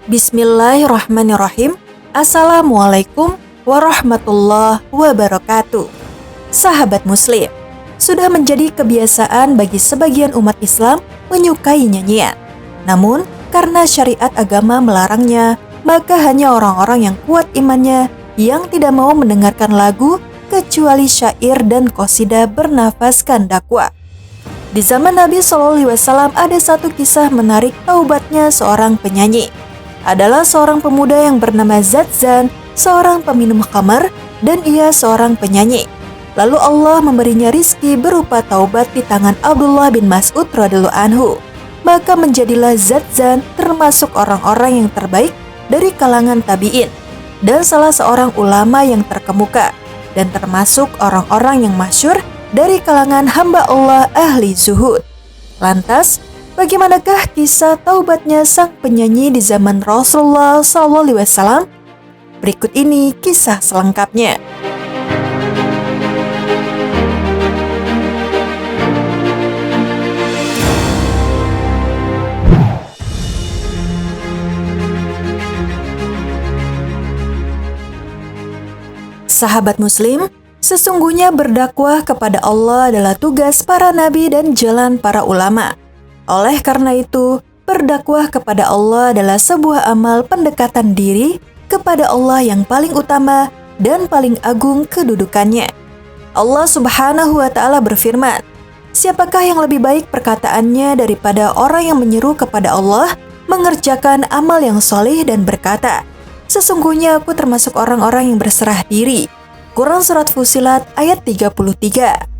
Bismillahirrahmanirrahim. Assalamualaikum warahmatullahi wabarakatuh. Sahabat Muslim, sudah menjadi kebiasaan bagi sebagian umat Islam menyukai nyanyian. Namun, karena syariat agama melarangnya, maka hanya orang-orang yang kuat imannya yang tidak mau mendengarkan lagu kecuali syair dan qasidah bernafaskan dakwah. Di zaman Nabi SAW ada satu kisah menarik taubatnya seorang penyanyi. Adalah seorang pemuda yang bernama Zadzan, seorang peminum khamar, dan ia seorang penyanyi. Lalu Allah memberinya rizki berupa taubat di tangan Abdullah bin Mas'ud radhiyallahu anhu. Maka menjadilah Zadzan termasuk orang-orang yang terbaik dari kalangan tabi'in dan salah seorang ulama yang terkemuka, dan termasuk orang-orang yang masyhur dari kalangan hamba Allah ahli zuhud. Lantas, bagaimanakah kisah taubatnya sang penyanyi di zaman Rasulullah SAW? Berikut ini kisah selengkapnya. Sahabat Muslim, sesungguhnya berdakwah kepada Allah adalah tugas para nabi dan jalan para ulama. Oleh karena itu, berdakwah kepada Allah adalah sebuah amal pendekatan diri kepada Allah yang paling utama dan paling agung kedudukannya. Allah Subhanahu wa Ta'ala berfirman, "Siapakah yang lebih baik perkataannya daripada orang yang menyeru kepada Allah, mengerjakan amal yang soleh dan berkata, 'Sesungguhnya aku termasuk orang-orang yang berserah diri.'" Quran Surat Fussilat ayat 33.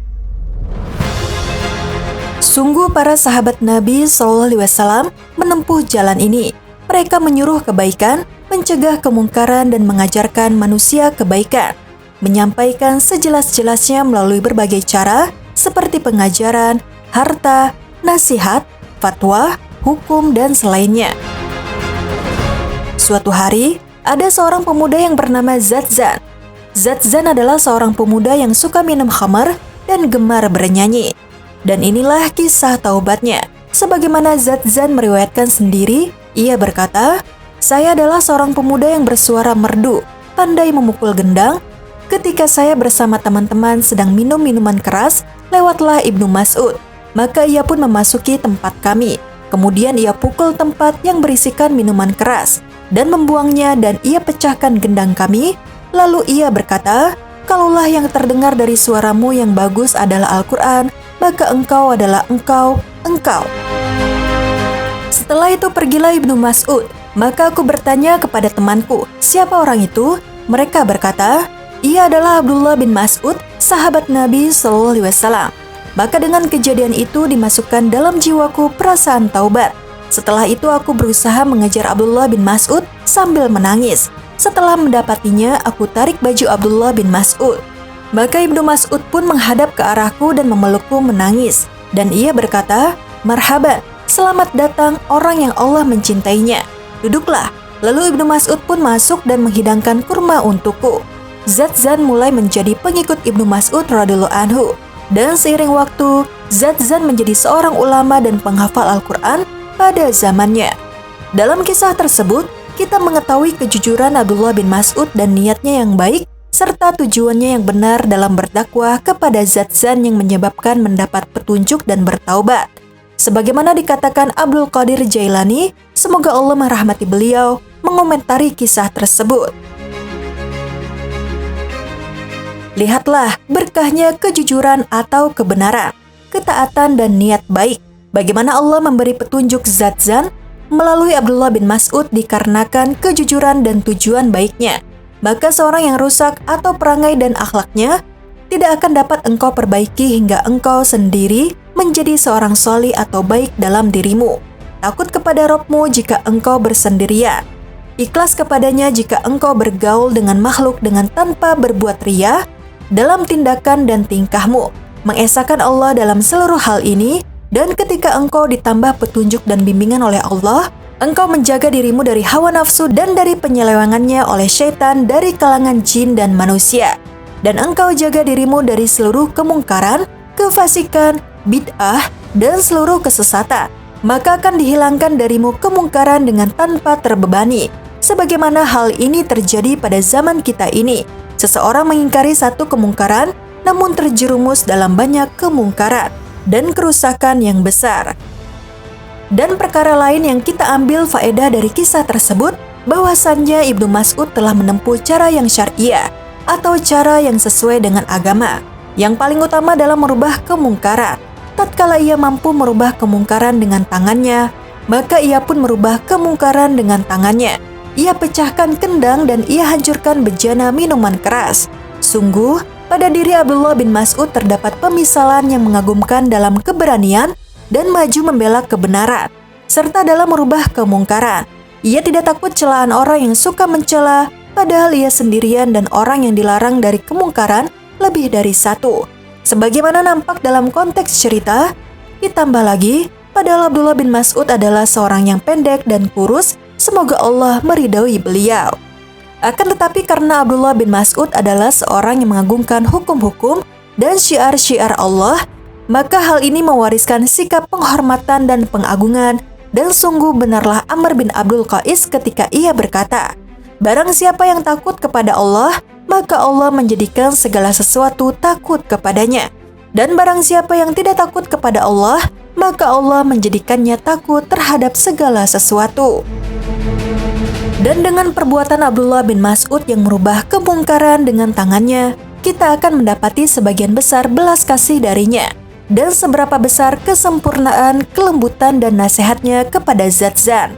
Sungguh para sahabat Nabi SAW menempuh jalan ini. Mereka menyuruh kebaikan, mencegah kemungkaran dan mengajarkan manusia kebaikan, menyampaikan sejelas-jelasnya melalui berbagai cara seperti pengajaran, harta, nasihat, fatwa, hukum, dan selainnya. Suatu hari, ada seorang pemuda yang bernama Zadzan. Zadzan adalah seorang pemuda yang suka minum khamar dan gemar bernyanyi. Dan inilah kisah taubatnya. Sebagaimana Zadzan meriwayatkan sendiri, ia berkata, "Saya adalah seorang pemuda yang bersuara merdu, pandai memukul gendang. Ketika saya bersama teman-teman sedang minum minuman keras, lewatlah Ibnu Mas'ud. Maka ia pun memasuki tempat kami. Kemudian ia pukul tempat yang berisikan minuman keras dan membuangnya, dan ia pecahkan gendang kami. Lalu ia berkata, 'Kalaulah yang terdengar dari suaramu yang bagus adalah Al-Quran, maka engkau adalah engkau. Setelah itu pergilah Ibnu Mas'ud. Maka aku bertanya kepada temanku, 'Siapa orang itu?' Mereka berkata, 'Ia adalah Abdullah bin Mas'ud, sahabat Nabi SAW.' Maka dengan kejadian itu dimasukkan dalam jiwaku perasaan taubat. Setelah itu aku berusaha mengejar Abdullah bin Mas'ud sambil menangis. Setelah mendapatinya, aku tarik baju Abdullah bin Mas'ud. Maka Ibnu Mas'ud pun menghadap ke arahku dan memelukku menangis. Dan ia berkata, 'Marhaban, selamat datang orang yang Allah mencintainya. Duduklah.' Lalu Ibnu Mas'ud pun masuk dan menghidangkan kurma untukku. Zadzan mulai menjadi pengikut Ibnu Mas'ud radhiyallahu anhu. Dan seiring waktu, Zadzan menjadi seorang ulama dan penghafal Al-Quran pada zamannya. Dalam kisah tersebut, kita mengetahui kejujuran Abdullah bin Mas'ud dan niatnya yang baik, serta tujuannya yang benar dalam berdakwah kepada Zadzan yang menyebabkan mendapat petunjuk dan bertaubat. Sebagaimana dikatakan Abdul Qadir Jailani, semoga Allah merahmati beliau, mengomentari kisah tersebut. Lihatlah berkahnya kejujuran atau kebenaran, ketaatan dan niat baik. Bagaimana Allah memberi petunjuk Zadzan melalui Abdullah bin Mas'ud dikarenakan kejujuran dan tujuan baiknya. Maka seorang yang rusak atau perangai dan akhlaknya tidak akan dapat engkau perbaiki hingga engkau sendiri menjadi seorang solih atau baik dalam dirimu. Takut kepada Rabbmu jika engkau bersendirian. Ikhlas kepadanya jika engkau bergaul dengan makhluk dengan tanpa berbuat riya dalam tindakan dan tingkahmu. Mengesahkan Allah dalam seluruh hal ini. Dan ketika engkau ditambah petunjuk dan bimbingan oleh Allah, engkau menjaga dirimu dari hawa nafsu dan dari penyelewengannya oleh syaitan dari kalangan jin dan manusia. Dan engkau jaga dirimu dari seluruh kemungkaran, kefasikan, bid'ah, dan seluruh kesesatan. maka akan dihilangkan darimu kemungkaran dengan tanpa terbebani. Sebagaimana hal ini terjadi pada zaman kita ini. Seseorang mengingkari satu kemungkaran, namun terjerumus dalam banyak kemungkaran dan kerusakan yang besar. Dan perkara lain yang kita ambil faedah dari kisah tersebut, bahwasannya Ibnu Mas'ud telah menempuh cara yang syariah atau cara yang sesuai dengan agama. Yang paling utama dalam merubah kemungkaran. Tatkala ia mampu merubah kemungkaran dengan tangannya, maka ia pun merubah kemungkaran dengan tangannya. Ia pecahkan kendang dan ia hancurkan bejana minuman keras. Sungguh, pada diri Abdullah bin Mas'ud terdapat pemisalan yang mengagumkan dalam keberanian dan maju membela kebenaran, serta dalam merubah kemungkaran. Ia tidak takut celaan orang yang suka mencela, padahal ia sendirian dan orang yang dilarang dari kemungkaran lebih dari satu. Sebagaimana nampak dalam konteks cerita, ditambah lagi, padahal Abdullah bin Mas'ud adalah seorang yang pendek dan kurus, semoga Allah meridhai beliau. Akan tetapi karena Abdullah bin Mas'ud adalah seorang yang mengagungkan hukum-hukum dan syiar-syiar Allah, maka hal ini mewariskan sikap penghormatan dan pengagungan, dan sungguh benarlah Amr bin Abdul Qais ketika ia berkata, "Barang siapa yang takut kepada Allah, maka Allah menjadikan segala sesuatu takut kepadanya. Dan barang siapa yang tidak takut kepada Allah, maka Allah menjadikannya takut terhadap segala sesuatu." Dan dengan perbuatan Abdullah bin Mas'ud yang merubah kemungkaran dengan tangannya, kita akan mendapati sebagian besar belas kasih darinya. Dan seberapa besar kesempurnaan, kelembutan, dan nasihatnya kepada Zadzan.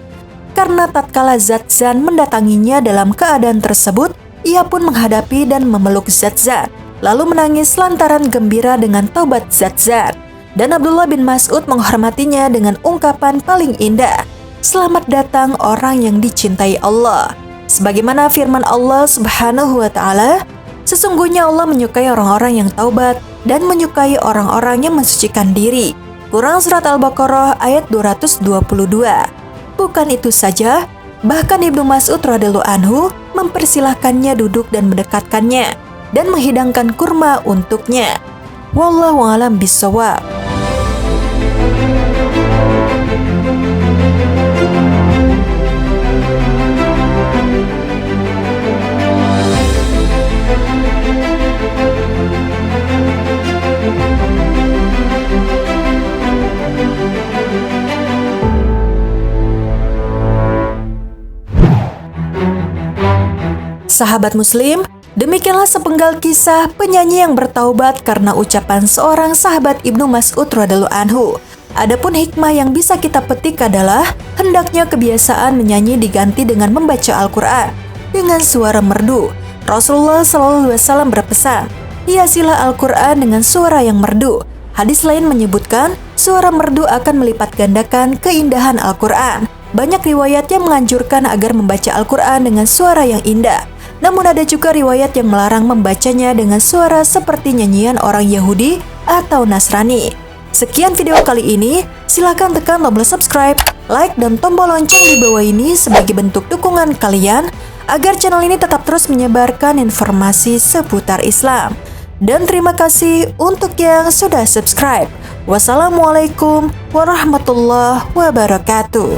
Karena tatkala Zadzan mendatanginya dalam keadaan tersebut, ia pun menghadapi dan memeluk Zadzan, lalu menangis lantaran gembira dengan taubat Zadzan. Dan Abdullah bin Mas'ud menghormatinya dengan ungkapan paling indah, "Selamat datang orang yang dicintai Allah." Sebagaimana firman Allah Subhanahu wa Ta'ala, "Sesungguhnya Allah menyukai orang-orang yang taubat dan menyukai orang-orang yang mensucikan diri." Quran Surat Al-Baqarah ayat 222. Bukan itu saja, bahkan Ibnu Mas'ud radhiyallahu anhu mempersilahkannya duduk dan mendekatkannya dan menghidangkan kurma untuknya. Wallahu a'lam bishawab. Sahabat Muslim, demikianlah sepenggal kisah penyanyi yang bertaubat karena ucapan seorang sahabat Ibnu Mas'ud radhiyallahu anhu. Adapun hikmah yang bisa kita petik adalah hendaknya kebiasaan menyanyi diganti dengan membaca Al-Quran dengan suara merdu. Rasulullah SAW berpesan, hiasilah Al-Quran dengan suara yang merdu. Hadis lain menyebutkan suara merdu akan melipat gandakan keindahan Al-Quran. Banyak riwayat yang menganjurkan agar membaca Al-Quran dengan suara yang indah. Namun ada juga riwayat yang melarang membacanya dengan suara seperti nyanyian orang Yahudi atau Nasrani. Sekian video kali ini, silakan tekan tombol subscribe, like, dan tombol lonceng di bawah ini sebagai bentuk dukungan kalian agar channel ini tetap terus menyebarkan informasi seputar Islam. Dan terima kasih untuk yang sudah subscribe. Wassalamualaikum warahmatullahi wabarakatuh.